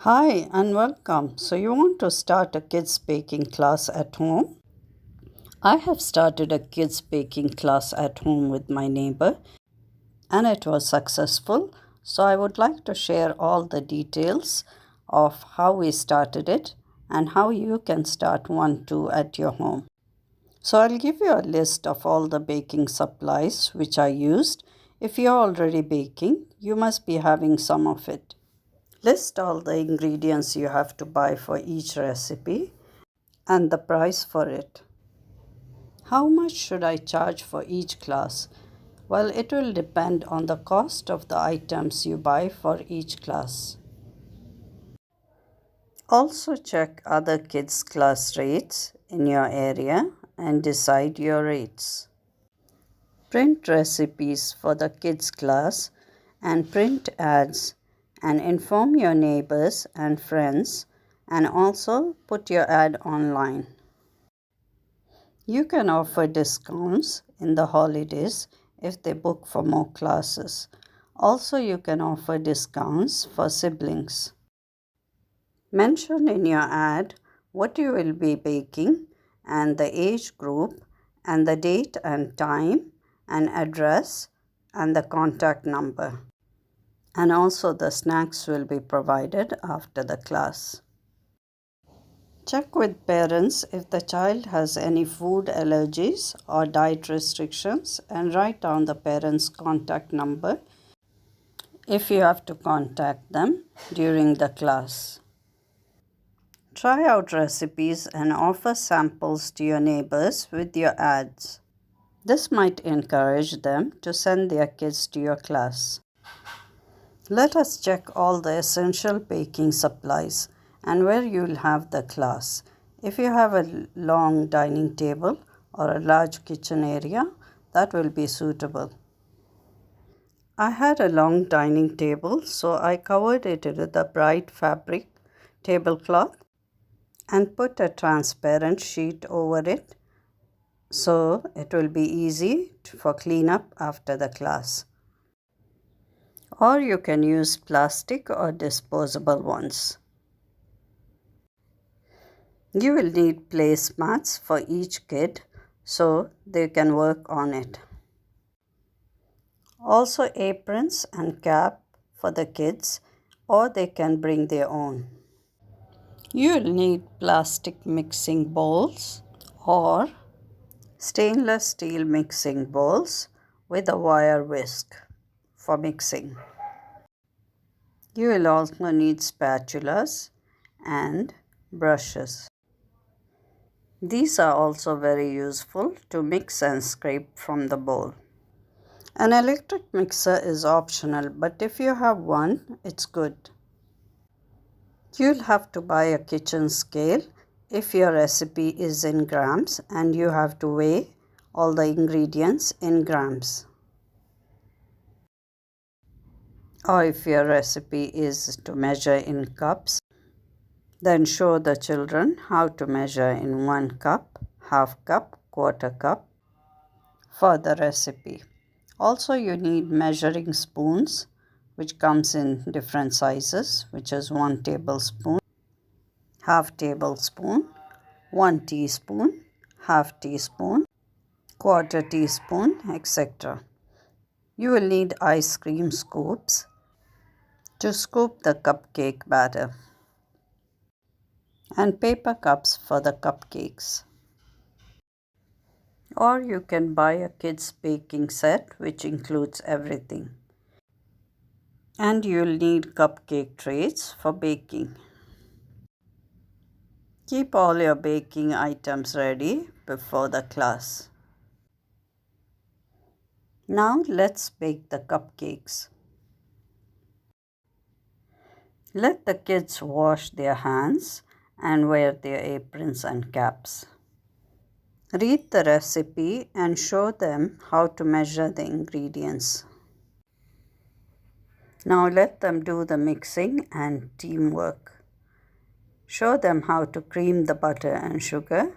Hi and welcome. So, you want to start a kids baking class at home? I have started a kids baking class at home with my neighbor and it was successful. So, I would like to share all the details of how we started it and how you can start one too at your home. So, I'll give you a list of all the baking supplies which I used. If you're already baking, you must be having some of it. List all the ingredients you have to buy for each recipe and the price for it. How much should I charge for each class? Well, it will depend on the cost of the items you buy for each class. Also, check other kids' class rates in your area and decide your rates. Print recipes for the kids' class and print ads and inform your neighbors and friends and also put your ad online. You can offer discounts in the holidays if they book for more classes. Also, you can offer discounts for siblings. Mention in your ad what you will be baking and the age group and the date and time and address and the contact number. And also, the snacks will be provided after the class. Check with parents if the child has any food allergies or diet restrictions and write down the parents' contact number if you have to contact them during the class. Try out recipes and offer samples to your neighbors with your ads. This might encourage them to send their kids to your class. Let us check all the essential baking supplies and where you will have the class. If you have a long dining table or a large kitchen area, that will be suitable. I had a long dining table, so I covered it with a bright fabric tablecloth and put a transparent sheet over it so it will be easy for cleanup after the class. Or you can use plastic or disposable ones. You will need placemats for each kid so they can work on it. Also, aprons and cap for the kids, or they can bring their own. You will need plastic mixing bowls or stainless steel mixing bowls with a wire whisk for mixing. You will also need spatulas and brushes. These are also very useful to mix and scrape from the bowl. An electric mixer is optional, but if you have one, it's good. You'll have to buy a kitchen scale if your recipe is in grams and you have to weigh all the ingredients in grams. Or if your recipe is to measure in cups, then show the children how to measure in 1 cup, half cup, quarter cup for the recipe. Also, you need measuring spoons, which comes in different sizes, which is 1 tablespoon, half tablespoon, 1 teaspoon, half teaspoon, quarter teaspoon, etc. You will need ice cream scoops to scoop the cupcake batter and paper cups for the cupcakes. Or you can buy a kids baking set which includes everything. And you'll need cupcake trays for baking. Keep all your baking items ready before the class. Now let's bake the cupcakes. Let the kids wash their hands and wear their aprons and caps. Read the recipe and show them how to measure the ingredients. Now let them do the mixing and teamwork. Show them how to cream the butter and sugar,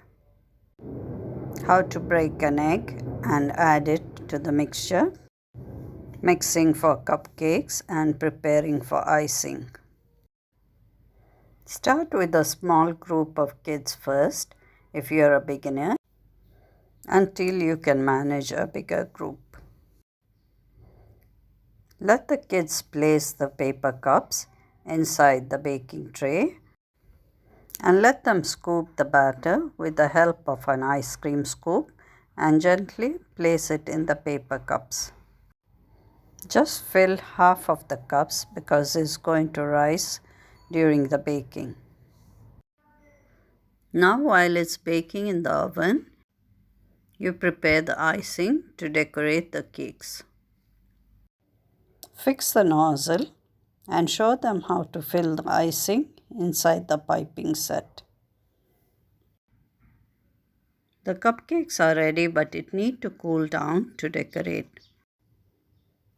how to break an egg and add it to the mixture, mixing for cupcakes and preparing for icing. Start with a small group of kids first if you're a beginner until you can manage a bigger group. Let the kids place the paper cups inside the baking tray and let them scoop the batter with the help of an ice cream scoop and gently place it in the paper cups. Just fill half of the cups because it's going to rise during the baking. Now while it's baking in the oven, you prepare the icing to decorate the cakes. Fix the nozzle and show them how to fill the icing inside the piping set. The cupcakes are ready, but it needs to cool down to decorate.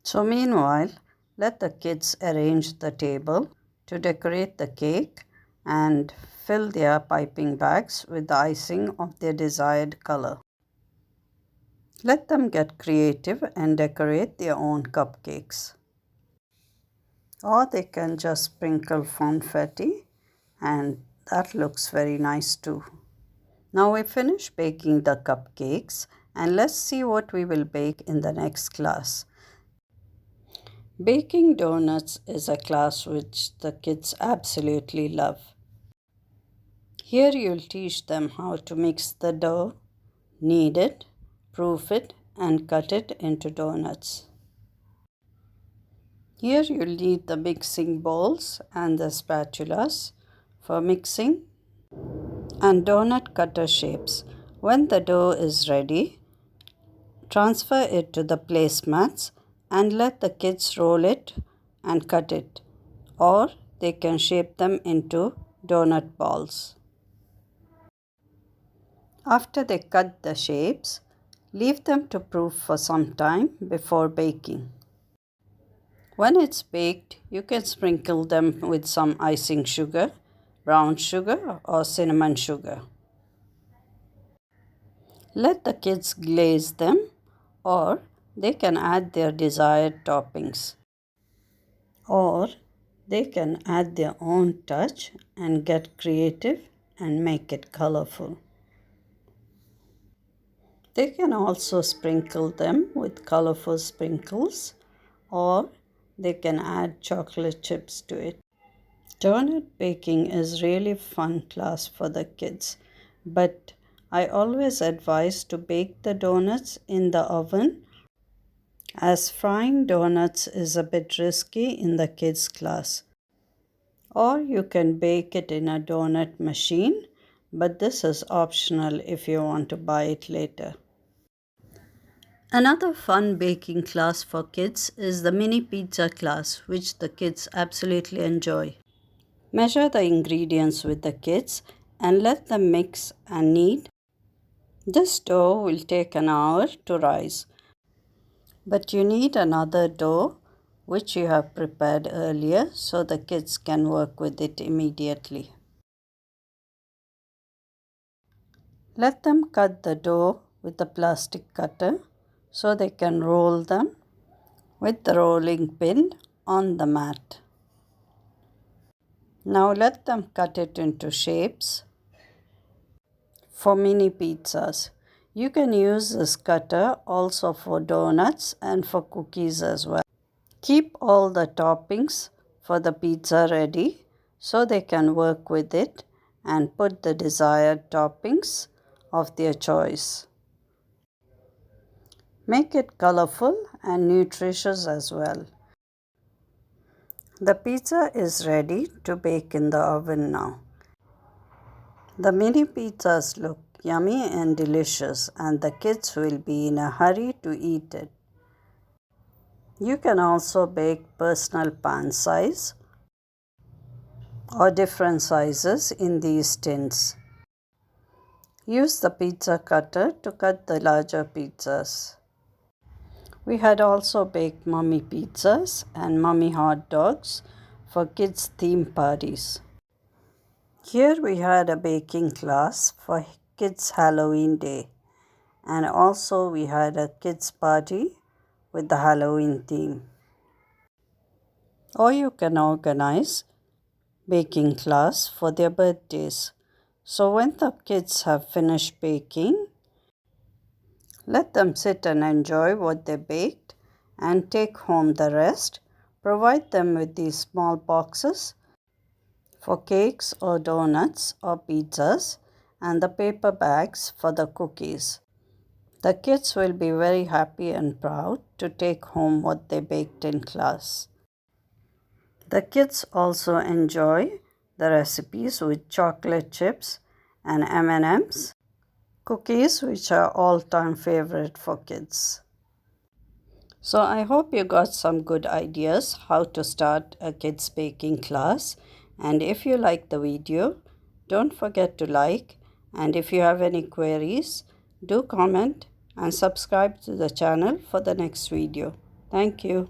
So meanwhile, let the kids arrange the table to decorate the cake and fill their piping bags with the icing of their desired color. Let them get creative and decorate their own cupcakes. Or they can just sprinkle confetti, and that looks very nice too. Now we finish baking the cupcakes, and let's see what we will bake in the next class. Baking donuts is a class which the kids absolutely love. Here you'll teach them how to mix the dough, knead it, proof it, and cut it into donuts. Here you'll need the mixing bowls and the spatulas for mixing and donut cutter shapes. When the dough is ready, transfer it to the placemats and let the kids roll it and cut it, or they can shape them into donut balls. After they cut the shapes, leave them to proof for some time before baking. When it's baked, you can sprinkle them with some icing sugar, brown sugar, or cinnamon sugar. Let the kids glaze them, or they can add their desired toppings. Or they can add their own touch and get creative and make it colorful. They can also sprinkle them with colorful sprinkles, or they can add chocolate chips to it. Donut baking is really fun class for the kids, but I always advise to bake the donuts in the oven as frying donuts is a bit risky in the kids class. Or you can bake it in a donut machine, but this is optional if you want to buy it later. Another fun baking class for kids is the mini pizza class, which the kids absolutely enjoy. Measure the ingredients with the kids and let them mix and knead. This dough will take an hour to rise, but you need another dough which you have prepared earlier so the kids can work with it immediately. Let them cut the dough with a plastic cutter so they can roll them with the rolling pin on the mat. Now let them cut it into shapes for mini pizzas. You can use this cutter also for donuts and for cookies as well. Keep all the toppings for the pizza ready so they can work with it and put the desired toppings of their choice. Make it colorful and nutritious as well. The pizza is ready to bake in the oven now. The mini pizzas look yummy and delicious, and the kids will be in a hurry to eat it. You can also bake personal pan size or different sizes in these tins. Use the pizza cutter to cut the larger pizzas. We had also baked mummy pizzas and mummy hot dogs for kids' theme parties. Here we had a baking class for kids' Halloween day, and also we had a kids' party with the Halloween theme. Or you can organize baking class for their birthdays. So when the kids have finished baking, let them sit and enjoy what they baked and take home the rest. Provide them with these small boxes for cakes or donuts or pizzas and the paper bags for the cookies. The kids will be very happy and proud to take home what they baked in class. The kids also enjoy the recipes with chocolate chips and M&Ms, cookies which are all-time favorite for kids. So I hope you got some good ideas how to start a kids baking class, and if you like the video, don't forget to like, and if you have any queries, do comment and subscribe to the channel for the next video. Thank you.